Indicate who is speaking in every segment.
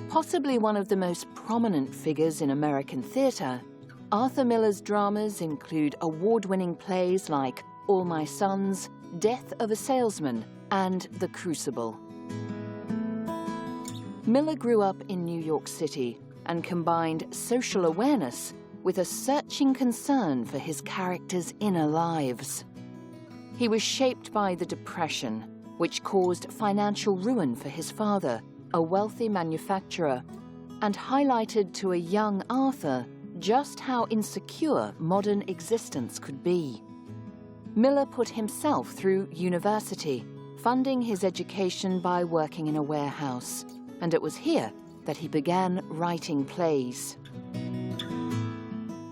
Speaker 1: Possibly one of the most prominent figures in American theatre, Arthur Miller's dramas include award-winning plays like All My Sons, Death of a Salesman, and The Crucible. Miller grew up in New York City and combined social awareness with a searching concern for his characters' inner lives. He was shaped by the Depression, which caused financial ruin for his father, a wealthy manufacturer, and highlighted to a young Arthur just how insecure modern existence could be. Miller put himself through university, funding his education by working in a warehouse, and it was here that he began writing plays.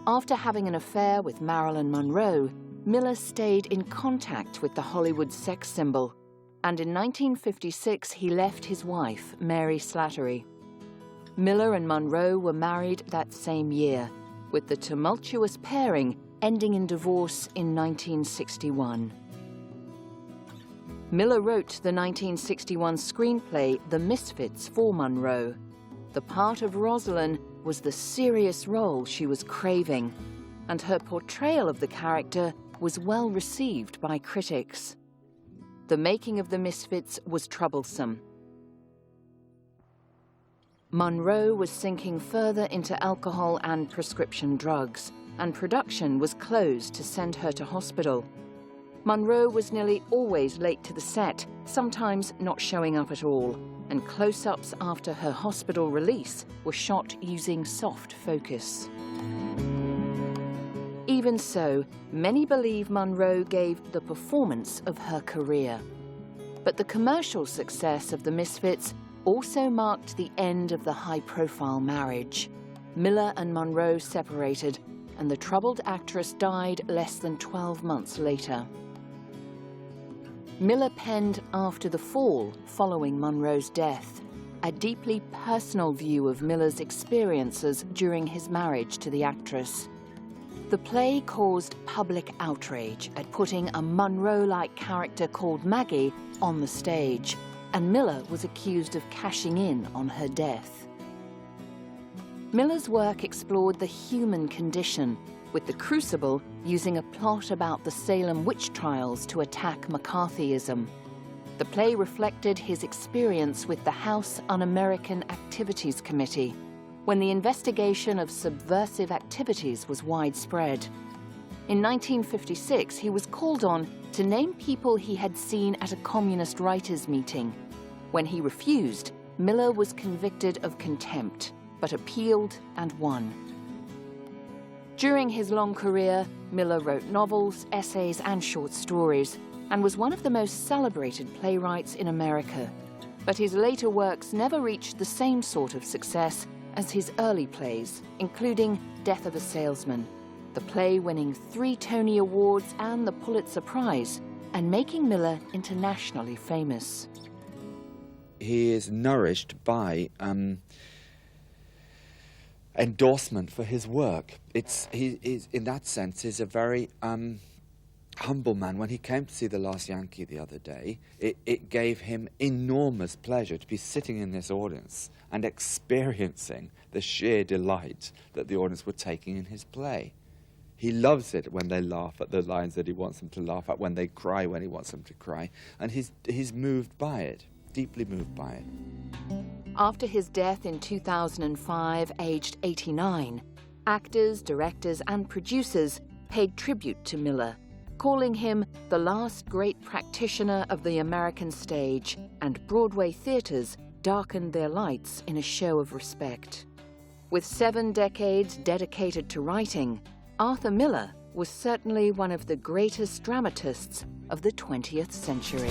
Speaker 1: After having an affair with Marilyn Monroe, Miller stayed in contact with the Hollywood sex symbol, and in 1956 he left his wife, Mary Slattery. Miller and Monroe were married that same year, with the tumultuous pairing ending in divorce in 1961. Miller wrote the 1961 screenplay The Misfits for Monroe. The part of Rosalind was the serious role she was craving, and her portrayal of the character was well received by critics. The making of The Misfits was troublesome. Monroe was sinking further into alcohol and prescription drugs, and production was closed to send her to hospital. Monroe was nearly always late to the set, sometimes not showing up at all, and close-ups after her hospital release were shot using soft focus. Even so, many believe Monroe gave the performance of her career. But the commercial success of The Misfits also marked the end of the high-profile marriage. Miller and Monroe separated, and the troubled actress died less than 12 months later. Miller penned After the Fall, following Monroe's death, a deeply personal view of Miller's experiences during his marriage to the actress. The play caused public outrage at putting a Monroe-like character called Maggie on the stage, and Miller was accused of cashing in on her death. Miller's work explored the human condition, with The Crucible using a plot about the Salem witch trials to attack McCarthyism. The play reflected his experience with the House Un-American Activities Committee, when the investigation of subversive activities was widespread. In 1956, he was called on to name people he had seen at a communist writers' meeting. When he refused, Miller was convicted of contempt, but appealed and won. During his long career, Miller wrote novels, essays, and short stories, and was one of the most celebrated playwrights in America. But his later works never reached the same sort of success as his early plays, including Death of a Salesman, the play winning 3 Tony Awards and the Pulitzer Prize, and making Miller internationally famous.
Speaker 2: He is nourished by endorsement for his work. He is, in that sense, is a very humble man. When he came to see The Last Yankee the other day, it gave him enormous pleasure to be sitting in this audience and experiencing the sheer delight that the audience were taking in his play. He loves it when they laugh at the lines that he wants them to laugh at, when they cry when he wants them to cry, and he's moved by it, deeply moved by it.
Speaker 1: After his death in 2005, aged 89, actors, directors, and producers paid tribute to Miller, calling him the last great practitioner of the American stage, and Broadway theaters darkened their lights in a show of respect. With 7 decades dedicated to writing, Arthur Miller was certainly one of the greatest dramatists of the 20th century.